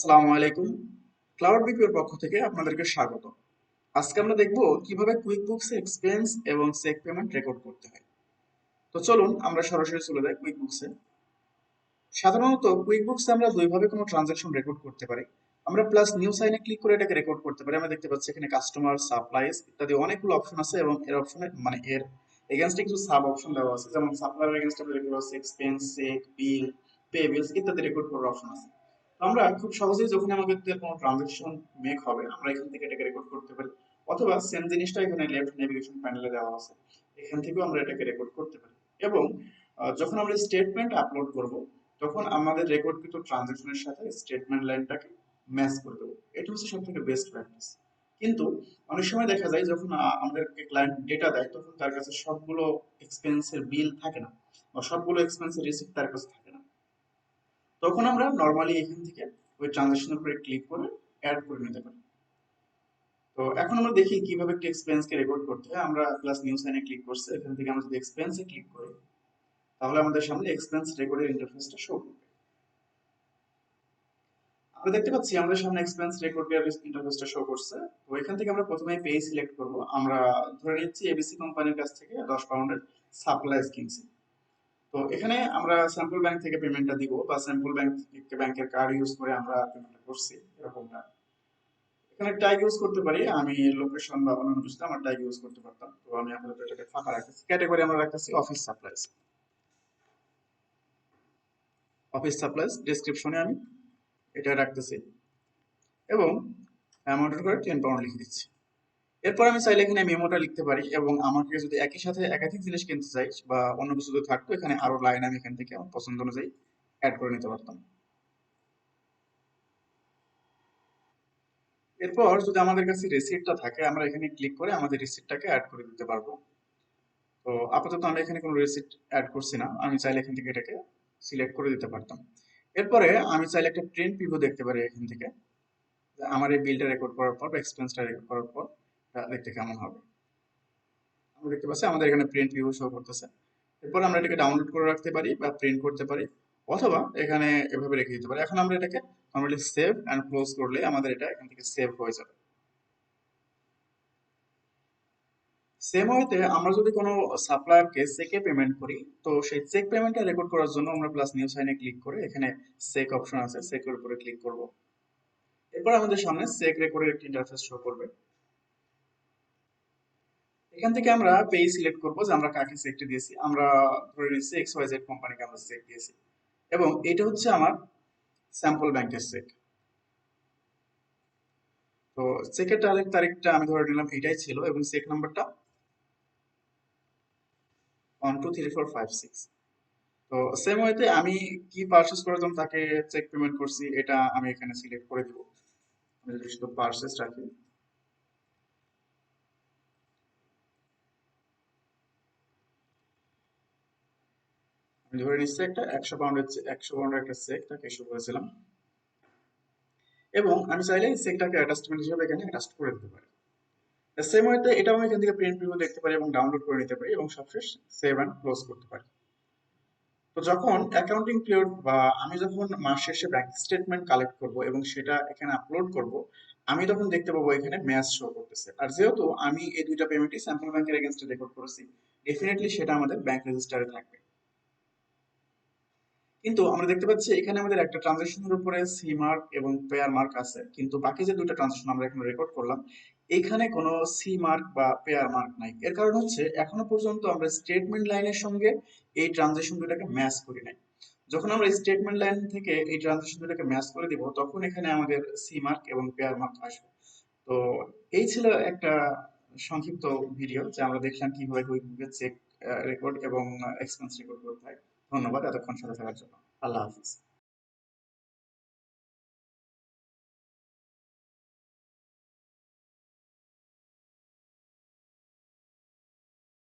আসসালামু আলাইকুম। ক্লাউড বিপিওর পক্ষ থেকে আপনাদেরকে স্বাগত। আজকে আমরা দেখব কিভাবে কুইক বুকস এক্সপেন্স এবং চেক পেমেন্ট রেকর্ড করতে হয়। তো চলুন আমরা সরাসরি চলে যাই কুইক বুকসে। সাধারণত কুইক বুকসে আমরা দুইভাবে কোনো ট্রানজাকশন রেকর্ড করতে পারি। আমরা প্লাস নিউ সাইনে ক্লিক করে এটাকে রেকর্ড করতে পারি। আমরা দেখতে পাচ্ছি এখানে কাস্টমার, সাপ্লাইজ ইত্যাদি অনেকগুলো অপশন আছে এবং এর অপশনে এর এগেইনস্টে কিছু সাব অপশন দেওয়া আছে। যেমন সাপ্লায়ার এগেইনস্টে আমরা দেখতে পাচ্ছি এক্সপেন্স, চেক, বিল, পে বিলস ইত্যাদি রেকর্ড করার অপশন আছে। আমরা খুব সহজেই যখন আমাদের কোনো ট্রানজাকশন মেক হবে আমরা এখান থেকে এটাকে রেকর্ড করতে পারি, অথবা সেম জিনিসটা এখানে লেফট নেভিগেশন প্যানেলে দেওয়া আছে, এখান থেকেও আমরা এটাকে রেকর্ড করতে পারি। এবং যখন আমরা স্টেটমেন্ট আপলোড করব তখন আমাদের রেকর্ডকৃত ট্রানজাকশনের সাথে স্টেটমেন্ট লাইনটাকে ম্যাচ করে দেবো। এটা হচ্ছে সব থেকে বেস্ট প্র্যাকটিস। কিন্তু অনেক সময় দেখা যায় যখন আমাদেরকে ক্লায়েন্ট ডেটা দেয় তখন তার কাছে সবগুলো এক্সপেন্সের বিল থাকে না, বা সবগুলো এক্সপেন্সের রিসিপ্ট তার কাছে থাকে না। তখন আমরা নর্মালি এখান থেকে ওই ট্রানজাকশনের উপরে ক্লিক করে অ্যাড করে নিতে পারি। তো এখন আমরা দেখি কিভাবে একটা এক্সপেন্সকে রেকর্ড করতে হয়। আমরা প্লাস নিউ সাইনে ক্লিক করছি, এখান থেকে আমরা যদি এক্সপেন্সে ক্লিক করি তাহলে আমাদের সামনে এক্সপেন্স রেকর্ডের ইন্টারফেসটা শো করবে। আমরা দেখতে পাচ্ছি আমাদের সামনে এক্সপেন্স রেকর্ডের ইন্টারফেসটা শো করছে। তো এখান থেকে আমরা প্রথমে পে সিলেক্ট করব। আমরা ধরে নিচ্ছি এবিসি কোম্পানির কাছ থেকে 10 পাউন্ডের সাপ্লাইজ কিনছি। তো এখানে আমরা স্যাম্পল ব্যাংক থেকে পেমেন্টটা দিব, বা স্যাম্পল ব্যাংকের কার্ড ইউজ করে আমরা পেমেন্টটা করছি এরকমটা। এখানে ট্যাগ ইউজ করতে পারি, আমি লোকেশন বা অন্যান্য কিছুতে আমার ট্যাগ ইউজ করতে পারতাম। তো আমি আপাতত এটাকে ফাঁকা রাখতেছি। ক্যাটাগরি আমরা রাখতেছি অফিস সাপ্লাইজ। অফিস সাপ্লাইজ ডেসক্রিপশনে আমি এটা রাখতেছি এবং অ্যামাউন্টের করে 10 পাউন্ড লিখে দিচ্ছি। এরপর আমি চাইলে এখানে মেমোটা লিখতে পারি, এবং আমাকে যদি একই সাথে একাধিক জিনিস কিনতে চাই বা অন্য কিছু যদি থাকতো এখানে আরো লাইন আমি এখান থেকে আমার পছন্দ অনুযায়ী অ্যাড করে নিতে পারতাম। এরপর যদি আমাদের কাছে রিসিপ্টটা থাকে আমরা এখানে ক্লিক করে আমাদের রিসিপ্টটাকে অ্যাড করে দিতে পারবো। তো আপাতত আমি এখানে কোনো রিসিপ্ট অ্যাড করছি না, আমি চাইলে এখান থেকে এটাকে সিলেক্ট করে দিতে পারতাম। এরপরে আমি চাইলে একটা প্রিন্ট প্রিভিউ দেখতে পারি এখান থেকে, যে আমার এই বিলটা রেকর্ড করার পর বা এক্সপেন্সটা রেকর্ড করার পর দেখতে কেমন হবে। আমরা দেখতে পাচ্ছি আমাদের এখানে প্রিন্ট ভিউ শো করতেছে। এরপর আমরা এটাকে ডাউনলোড করে রাখতে পারি বা প্রিন্ট করতে পারি, অথবা এখানে এভাবে রেখে দিতে পারি। এখন আমরা এটাকে নর্মালি সেভ অ্যান্ড ক্লোজ করলে আমাদের এটা এখান থেকে সেভ হয়ে যাবে। সেম ওয়েতে আমরা যদি কোনো সাপ্লায়ারকে চেকে পেমেন্ট করি, তো সেই চেক পেমেন্টটা রেকর্ড করার জন্য আমরা প্লাস নিউ সাইনে ক্লিক করে এখানে চেক অপশন আছে, চেকের উপরে ক্লিক করব। এরপর আমাদের সামনে চেক রেকর্ডের একটি ইন্টারফেস শো করবে। এখান থেকে আমরা পে সিলেক্ট করব, যে আমরা কাকে চেকটা দিয়েছি। আমরা ধরে নিচ্ছি এক্স ওয়াই জেড কোম্পানিকে আমরা চেক দিয়েছি, এবং এটা হচ্ছে আমার স্যাম্পল ব্যাংকের চেক। তো চেকের তারিখটা আমি ধরে নিলাম এটাই ছিল, এবং চেক নাম্বারটা 123456। তো সেম ওয়েতে আমি কি পারচেস করার জন্য তাকে চেক পেমেন্ট করছি এটা আমি এখানে সিলেক্ট করে দিব। আমি যদি শুধু পারচেস রাখি, আমি ধরে নিচ্ছি একটা 100 পাউন্ডের একটা চেক তাকে ইস্যু করেছিলাম, এবং আমি চাইলে এই চেকটাকে অ্যাটাচমেন্ট হিসেবে এখানে অ্যাটাচ করে দিতে পারি। সেম ওয়েতে এটাও আমি এখান থেকে প্রিন্ট প্রিভিউ দেখতে পারি এবং ডাউনলোড করে নিতে পারি, এবং সবশেষ সেভ অ্যান্ড ক্লোজ করতে পারি। তো যখন অ্যাকাউন্টিং পিরিয়ড বা আমি যখন মাস শেষে ব্যাংক স্টেটমেন্ট কালেক্ট করব এবং সেটা এখানে আপলোড করব, আমি তখন দেখতে পাবো এখানে ম্যাচ শো করতেছে। আর যেহেতু আমি এই দুইটা পেমেন্টই স্যাম্পল ব্যাংকের এগেনস্টে রেকর্ড করেছি, ডেফিনেটলি সেটা আমাদের ব্যাংক রেজিস্টারে থাকবে। কিন্তু আমরা দেখতে পাচ্ছি এখানে আমাদের একটা ট্রানজাকশনের উপরে সি মার্ক এবং পেয়ার মার্ক আছে, কিন্তু বাকি যে দুটো ট্রানজাকশন আমরা এখানে রেকর্ড করলাম এখানে কোনো সি মার্ক বা পেয়ার মার্ক নাই। এর কারণ হচ্ছে এখনো পর্যন্ত আমরা স্টেটমেন্ট লাইনের সঙ্গে এই ট্রানজাকশন দুটাকে ম্যাচ করি নাই। যখন আমরা স্টেটমেন্ট লাইন থেকে এই ট্রানজাকশন দুটাকে ম্যাচ করে দিব তখন এখানে আমাদের সি মার্ক এবং পেয়ার মার্ক আসবে। তো এই ছিল একটা সংক্ষিপ্ত ভিডিও, যে আমরা দেখলাম কিভাবে কুইকবুকের চেক রেকর্ড এবং এক্সপেন্স রেকর্ড করতে হয়। ধন্যবাদ এতক্ষণ সাথে থাকার জন্য। আল্লাহ হাফিজ।